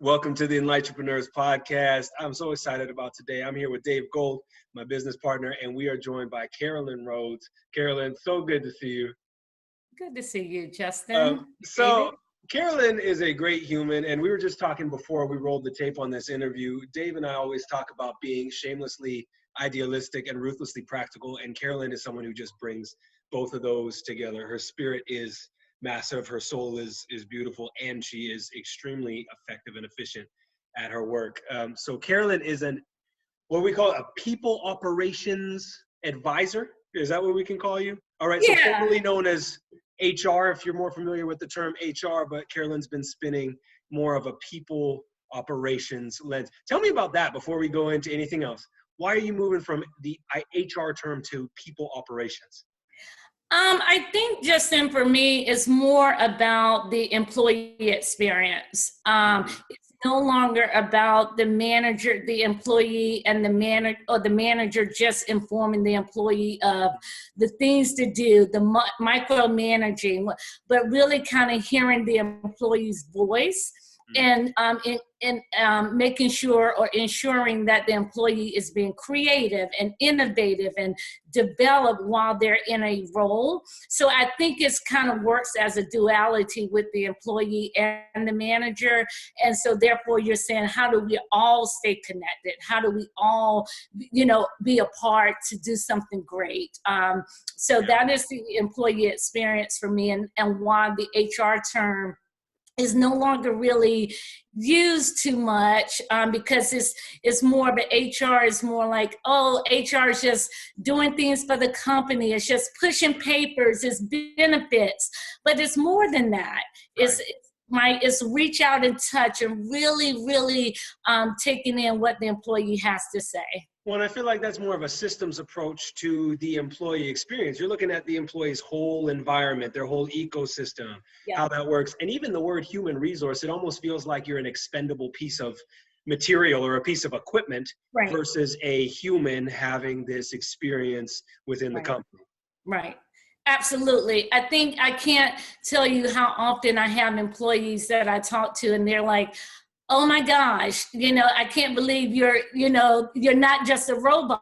Welcome to the Enlightrepreneurs podcast. I'm so excited about today. I'm here with Dave Gold, my business partner, and we are joined by Carolyn Rhodes. Carolyn, so good to see you. Good to see you, Justin. Carolyn is a great human, and we were just talking before we rolled the tape on this interview. Dave and I always talk about being shamelessly idealistic and ruthlessly practical, and Carolyn is someone who just brings both of those together. Her spirit is massive, her soul is beautiful, and she is extremely effective and efficient at her work. So Carolyn is what we call a people operations advisor. Is that what we can call you? All right, Yeah. So formerly known as HR, if you're more familiar with the term HR, but Carolyn's been spinning more of a people operations lens. Tell me about that before we go into anything else. Why are you moving from the HR term to people operations? I think, Justin, for me, it's more about the employee experience. It's no longer about the manager, the employee, and the manager just informing the employee of the things to do, the micromanaging, but really kind of hearing the employee's voice and making sure or ensuring that the employee is being creative and innovative and developed while they're in a role. So I think it's kind of works as a duality with the employee and the manager. And so therefore you're saying, how do we all stay connected? How do we all, be a part to do something great? So that is the employee experience for me, and why the HR term is no longer really used too much, because it's more of HR is more like, HR is just doing things for the company. It's just pushing papers, it's benefits, but it's more than that. Right. It's reach out and touch and really taking in what the employee has to say. Well, and I feel like that's more of a systems approach to the employee experience. You're looking at the employee's whole environment, their whole ecosystem, how that works. And even the word human resource, it almost feels like you're an expendable piece of material or a piece of equipment versus a human having this experience within the company. Right. Absolutely. I think I can't tell you how often I have employees that I talk to and they're like, oh my gosh, I can't believe you're not just a robot.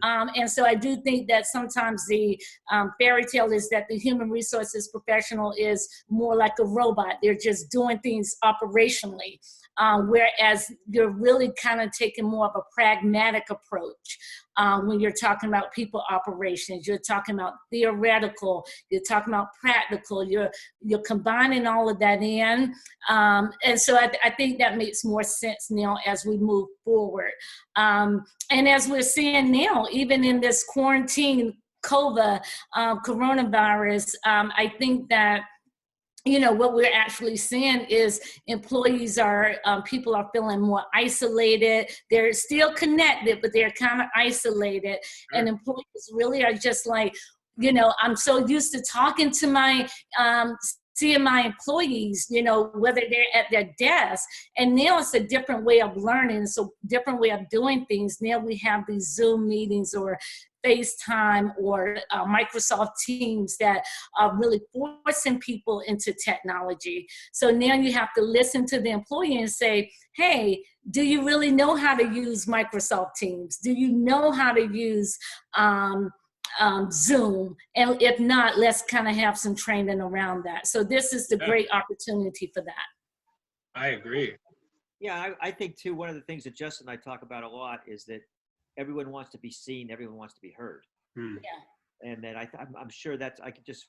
And so I do think that sometimes the fairy tale is that the human resources professional is more like a robot. They're just doing things operationally, whereas you're really kind of taking more of a pragmatic approach. When you're talking about people operations, you're talking about theoretical, you're talking about practical, you're combining all of that in. And so I think that makes more sense now as we move forward. And as we're seeing now, even in this quarantine coronavirus, I think that what we're actually seeing is people are feeling more isolated. They're still connected, but they're kind of isolated. Sure. And employees really are just like, I'm so used to talking to seeing my employees, whether they're at their desk. And now it's a different way of learning. It's a different way of doing things. Now we have these Zoom meetings or FaceTime or Microsoft Teams that are really forcing people into technology. So now you have to listen to the employee and say, hey, do you really know how to use Microsoft Teams? Do you know how to use Zoom? And if not, let's kind of have some training around that. So this is the great opportunity for that. I agree. Yeah, I think too, one of the things that Justin and I talk about a lot is that everyone wants to be seen, everyone wants to be heard. Yeah. And then I'm sure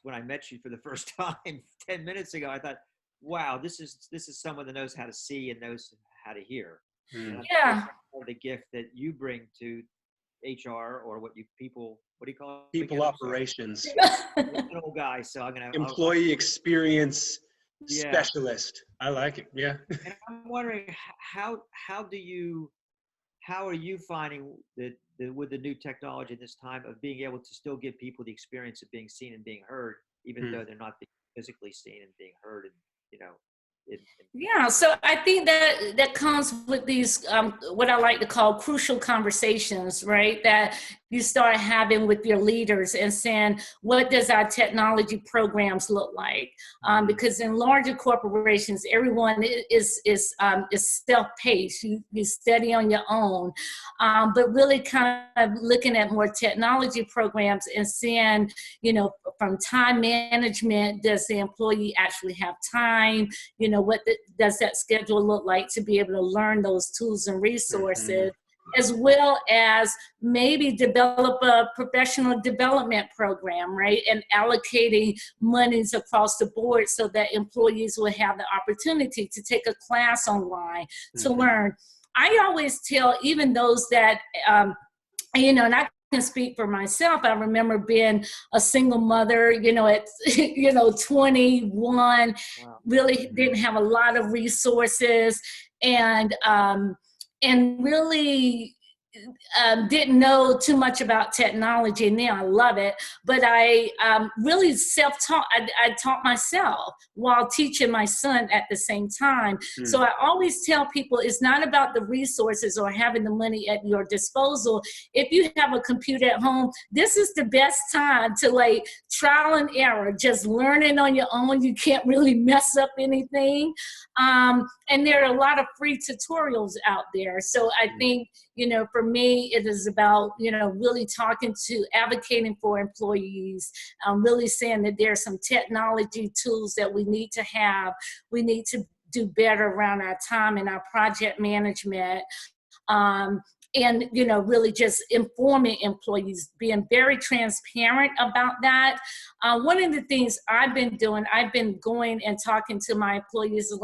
when I met you for the first time 10 minutes ago, I thought, wow, this is someone that knows how to see and knows how to hear. Yeah. The gift that you bring to HR, or what do you call it? People operations. I'm an old guy, so I'm gonna employee experience specialist. I like it. Yeah. And I'm wondering how are you finding that with the new technology this time of being able to still give people the experience of being seen and being heard, even though they're not being physically seen and being heard, and Yeah, so I think that comes with these what I like to call crucial conversations, right? That you start having with your leaders and saying, what does our technology programs look like? Because in larger corporations, everyone is self-paced. You study on your own, but really kind of looking at more technology programs and seeing, from time management, does the employee actually have time? What does that schedule look like to be able to learn those tools and resources? As well as maybe develop a professional development program, right? And allocating monies across the board so that employees will have the opportunity to take a class online to learn. I always tell even those that, and I can speak for myself. I remember being a single mother, at 21, really didn't have a lot of resources, and really didn't know too much about technology. Now I love it, but I really self-taught. I taught myself while teaching my son at the same time. So I always tell people it's not about the resources or having the money at your disposal. If you have a computer at home, this is the best time to trial and error, just learning on your own. You can't really mess up anything. And there are a lot of free tutorials out there. So I think, for me, it is about, really talking to, advocating for employees, really saying that there are some technology tools that we need to have. We need to do better around our time and our project management. And, really just informing employees, being very transparent about that. One of the things I've been doing, I've been going and talking to my employees is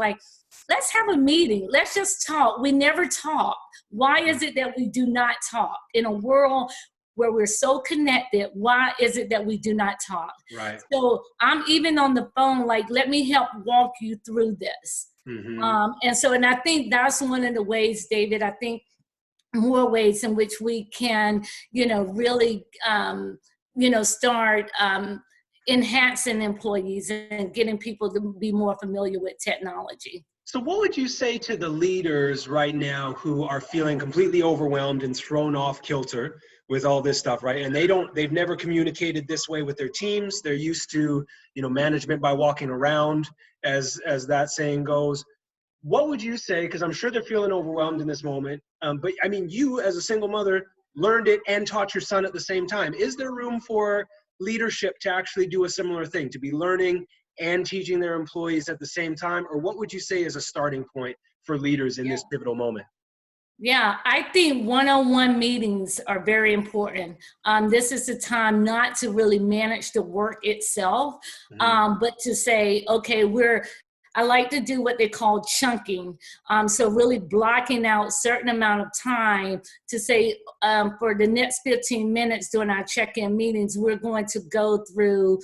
let's have a meeting. Let's just talk. We never talk. Why is it that we do not talk? In a world where we're so connected, why is it that we do not talk? Right. So I'm even on the phone, let me help walk you through this. And I think that's one of the ways, David, I think more ways in which we can, really, start enhancing employees and getting people to be more familiar with technology. So what would you say to the leaders right now who are feeling completely overwhelmed and thrown off kilter with all this stuff, right? And they've never communicated this way with their teams. They're used to, management by walking around, as that saying goes. What would you say? Because I'm sure they're feeling overwhelmed in this moment. But I mean, you as a single mother learned it and taught your son at the same time. Is there room for leadership to actually do a similar thing, to be learning and teaching their employees at the same time? Or what would you say is a starting point for leaders in this pivotal moment? Yeah, I think one-on-one meetings are very important. This is the time not to really manage the work itself, but to say, okay, I like to do what they call chunking. So really blocking out certain amount of time to say, for the next 15 minutes during our check-in meetings, we're going to go through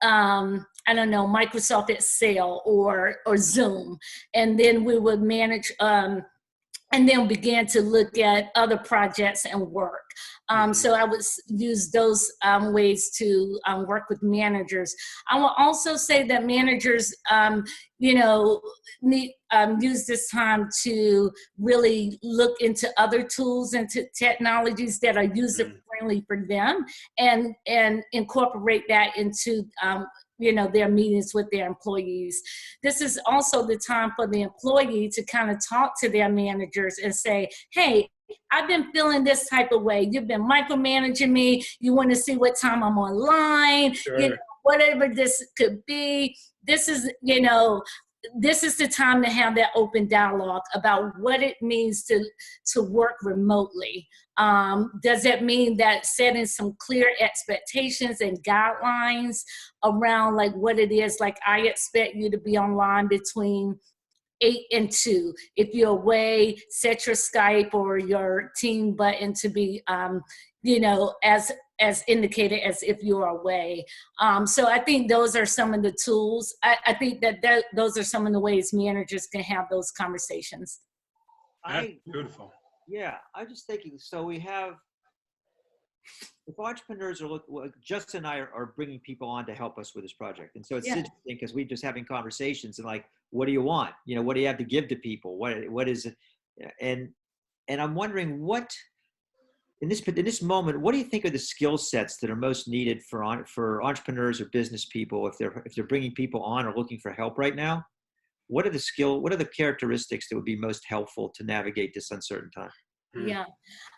Microsoft Excel or Zoom. And then we would manage, and then began to look at other projects and work. So I would use those ways to work with managers. I will also say that managers, need use this time to really look into other tools and technologies that are user-friendly for them, and incorporate that into their meetings with their employees. This is also the time for the employee to kind of talk to their managers and say, hey, I've been feeling this type of way. You've been micromanaging me. You want to see what time I'm online, Sure. Whatever this could be. This is the time to have that open dialogue about what it means to work remotely. Does it mean that setting some clear expectations and guidelines around what it is? I expect you to be online between 8 and 2. If you're away, set your Skype or your team button to be, as indicated as if you're away. So I think those are some of the tools. I think that those are some of the ways managers can have those conversations. That's beautiful. Yeah, I'm just thinking, so we have, if entrepreneurs are Justin and I are bringing people on to help us with this project. And so it's interesting because we're just having conversations and what do you want? What do you have to give to people? What is it? And I'm wondering in this moment, what do you think are the skill sets that are most needed for entrepreneurs or business people if they're bringing people on or looking for help right now? What are the characteristics that would be most helpful to navigate this uncertain time? Yeah,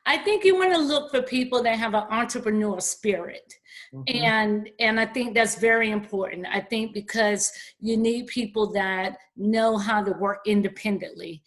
I think you want to look for people that have an entrepreneurial spirit. Mm-hmm. And I think that's very important. I think because you need people that know how to work independently.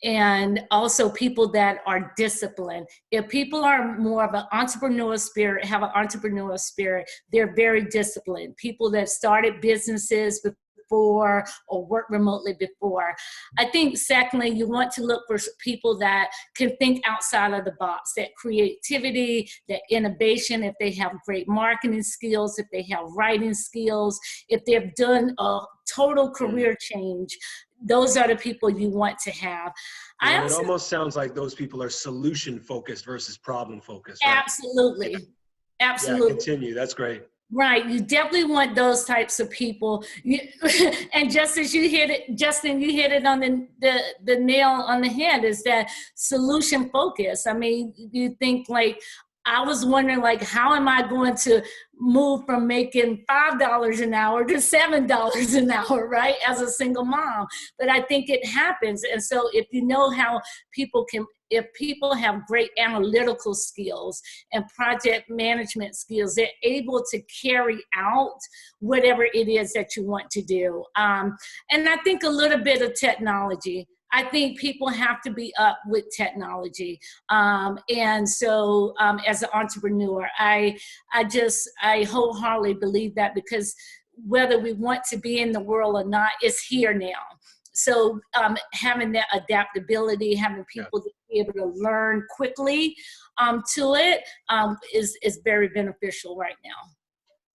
And also people that are disciplined. If people are more of an entrepreneurial spirit, have an entrepreneurial spirit, they're very disciplined. People that started businesses before or work remotely before. I think secondly, you want to look for people that can think outside of the box, that creativity, that innovation, if they have great marketing skills, if they have writing skills, if they've done a total career change. Those are the people you want to have. Yeah, it almost sounds like those people are solution focused versus problem focused, right? Absolutely. Absolutely. Yeah, continue. That's great. Right. You definitely want those types of people. And just as you hit it, Justin, you hit it on the nail on the head, is that solution focus. I mean, you think like, I was wondering, like, how am I going to move from making $5 an hour to $7 an hour, right, as a single mom? But I think it happens. And so if you know how if people have great analytical skills and project management skills, they're able to carry out whatever it is that you want to do. And I think a little bit of technology. I think people have to be up with technology. And so as an entrepreneur, I wholeheartedly believe that, because whether we want to be in the world or not, it's here now. So having that adaptability, having people to be able to learn quickly to it is very beneficial right now.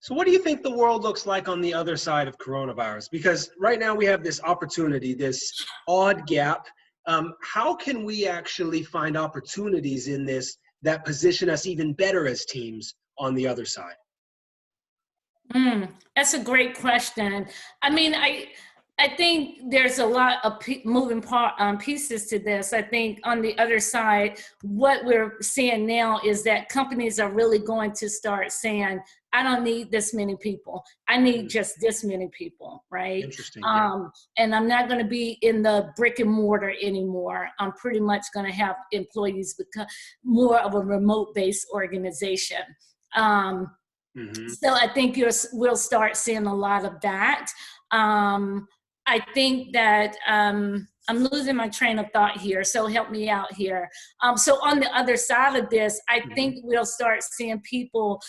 So what do you think the world looks like on the other side of coronavirus? Because right now we have this opportunity, this odd gap. How can we actually find opportunities in this that position us even better as teams on the other side? That's a great question. I mean, I think there's a lot of moving pieces to this. I think on the other side, what we're seeing now is that companies are really going to start saying, I don't need this many people. I need just this many people, right? Interesting. And I'm not going to be in the brick and mortar anymore. I'm pretty much going to have employees become more of a remote-based organization. So I think we'll start seeing a lot of that. I think that I'm losing my train of thought here, so help me out here. So on the other side of this, I think we'll start seeing people,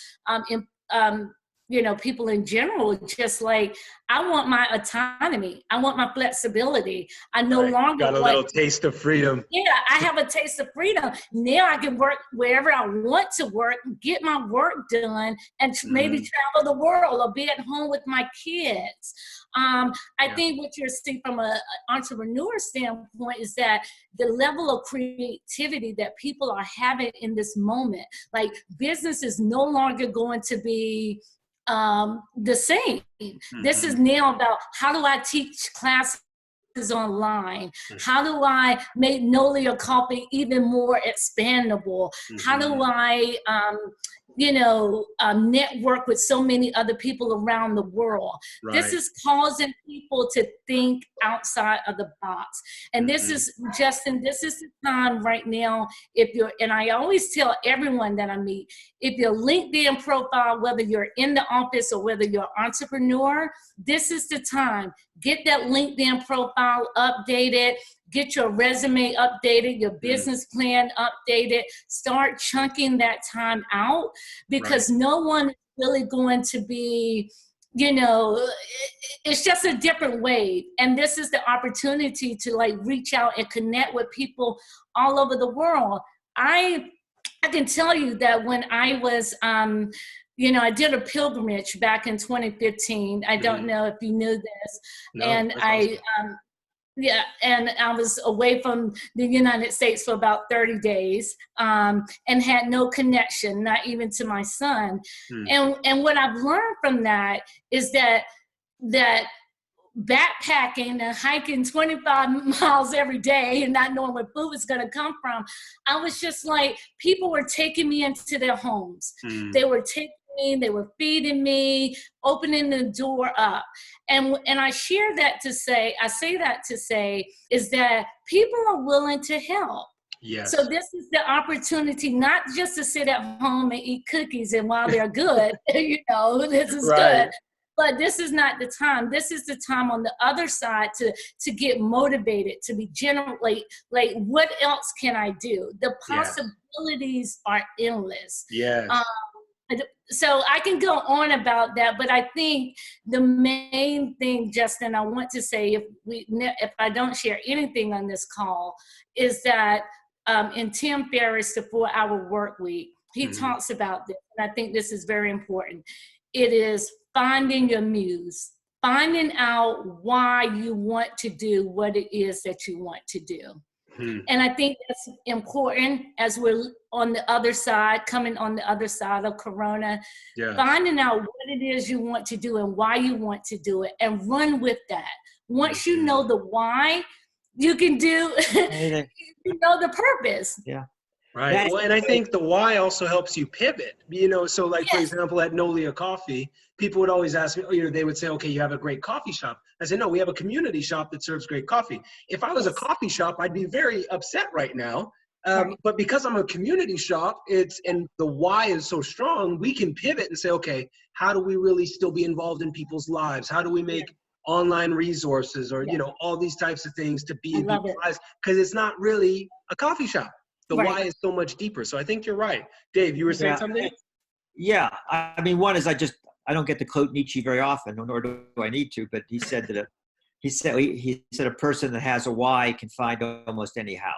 people in general, just like, I want my autonomy. I want my flexibility. I no longer got a little taste of freedom. Yeah, I have a taste of freedom. Now I can work wherever I want to work, get my work done, and maybe travel the world or be at home with my kids. I think what you're seeing from an entrepreneur standpoint is that the level of creativity that people are having in this moment, like, business is no longer going to be the same. This is now about, how do I teach classes online? How do I make Noli or Coffee even more expandable? How do I network with so many other people around the world? Right. This is causing people to think outside of the box. And this is, Justin, this is the time right now, and I always tell everyone that I meet, if your LinkedIn profile, whether you're in the office or whether you're an entrepreneur, this is the time. Get that LinkedIn profile updated. Get your resume updated, your business plan updated. Start chunking that time out, because no one is really going to be, it's just a different wave. And this is the opportunity to, like, reach out and connect with people all over the world. I can tell you that when I was, I did a pilgrimage back in 2015. I don't know if you knew this. No, and and I was away from the United States for about 30 days and had no connection, not even to my son. And what I've learned from that is that backpacking and hiking 25 miles every day and not knowing where food was going to come from, I was just like, people were taking me into their homes. They were taking me, they were feeding me, opening the door up. And I share that to say, I say that to say, is that people are willing to help. Yes. So this is the opportunity, not just to sit at home and eat cookies, and while they're good, you know, this is right. good. But this is not the time. This is the time on the other side to get motivated, to be generally like, what else can I do? The possibilities are endless. Yes. So I can go on about that, but I think the main thing, Justin, I want to say, if I don't share anything on this call, is that in Tim Ferriss, the 4-Hour Work Week, he talks about this, and I think this is very important. It is finding your muse, finding out why you want to do what it is that you want to do. And I think that's important as we're on the other side, coming on the other side of Corona, finding out what it is you want to do and why you want to do it, and run with that. Once you know the why, you can do, you know the purpose. Yeah. Right. Well, and I think the why also helps you pivot, you know, so like, for example, at Nolia Coffee, people would always ask me, you know, they would say, okay, you have a great coffee shop. I said, no, we have a community shop that serves great coffee. If I was a coffee shop, I'd be very upset right now. But because I'm a community shop, and the why is so strong, we can pivot and say, okay, how do we really still be involved in people's lives? How do we make online resources or, you know, all these types of things to be in people's lives? Because it's not really a coffee shop. The why is so much deeper. So I think you're right. Dave, you were saying something? Yeah. I mean, one is I don't get to quote Nietzsche very often, nor do I need to, but he said that he said a person that has a why can find almost any how.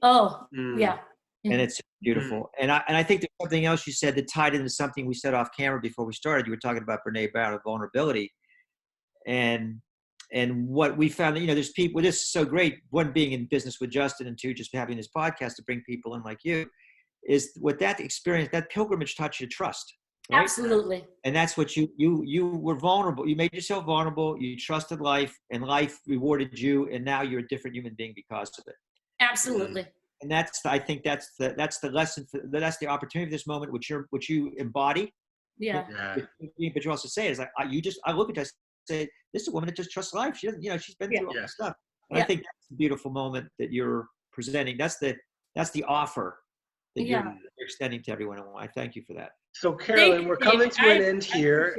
Oh, yeah. And it's beautiful. And I think there's something else you said that tied into something we said off camera before we started. You were talking about Brene Brown of vulnerability. And what we found, you know, there's people, this is so great. One, being in business with Justin, and two, just having this podcast to bring people in like you, is what that experience, that pilgrimage taught you to trust. Right? Absolutely. And that's what you were vulnerable. You made yourself vulnerable. You trusted life, and life rewarded you. And now you're a different human being because of it. Absolutely. And I think that's the lesson. That's the opportunity of this moment, which you embody. Yeah. But you also say is like, I look at you, I say, this is a woman that just trusts life. She doesn't, you know, she's been through all this stuff. And I think that's a beautiful moment that you're presenting. That's the offer that you're extending to everyone. And I thank you for that. So Carolyn, we're coming to an end here.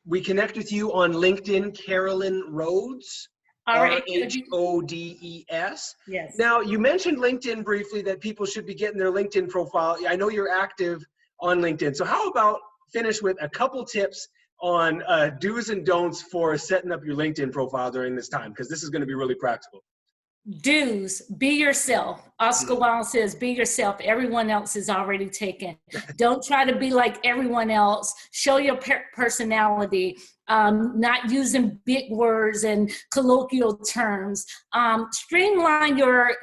We connect with you on LinkedIn, Carolyn Rhodes. Rhodes. Yes. Now, you mentioned LinkedIn briefly, that people should be getting their LinkedIn profile. I know you're active on LinkedIn. So how about finish with a couple tips on do's and don'ts for setting up your LinkedIn profile during this time? Because this is going to be really practical. Do's, be yourself. Oscar Wilde says, be yourself. Everyone else is already taken. Don't try to be like everyone else. Show your personality, not using big words and colloquial terms. Streamline your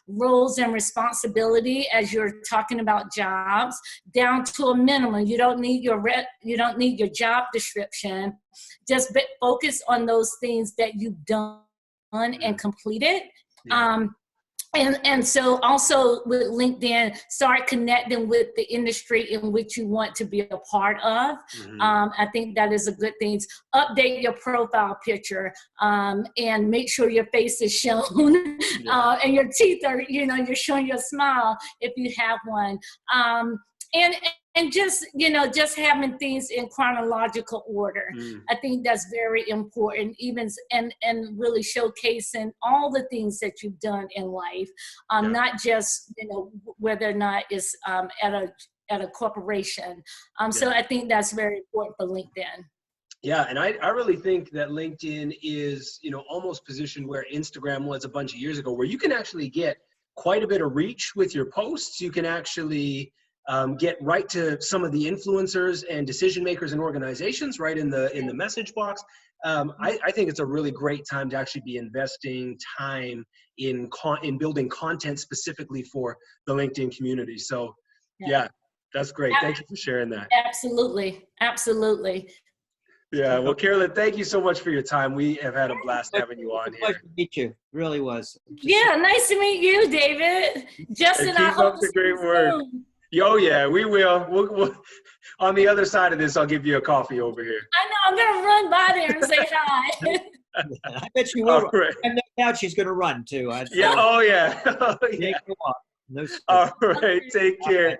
roles and responsibility as you're talking about jobs down to a minimum. You don't need your job description. Just focus on those things that you've done and completed. And so also with LinkedIn, start connecting with the industry in which you want to be a part of. I think that is a good thing. Update your profile picture and make sure your face is shown and your teeth are, you know, you're showing your smile if you have one. And just, you know, just having things in chronological order. I think that's very important, even and really showcasing all the things that you've done in life, not just, you know, whether or not it's at a corporation. So I think that's very important for LinkedIn. Yeah, and I really think that LinkedIn is, you know, almost positioned where Instagram was a bunch of years ago, where you can actually get quite a bit of reach with your posts. You can actually get right to some of the influencers and decision makers and organizations right in the message box. I think it's a really great time to actually be investing time in building content specifically for the LinkedIn community. So yeah, that's great. Thank you for sharing that. Absolutely. Yeah. Well, Carolyn, thank you so much for your time. We have had a blast having you on It's a pleasure here. to meet you. It really was. Yeah, nice to meet you, David. Justin, And I keep hope up to the see you great work. soon. Oh, yeah, we will. We'll. On the other side of this, I'll give you a coffee over here. I know, I'm gonna run by there and say hi. I bet she All will. right. I have no doubt she's going to run too. Yeah. Oh, yeah. Oh, Take yeah. her walk. No, All right. Take care.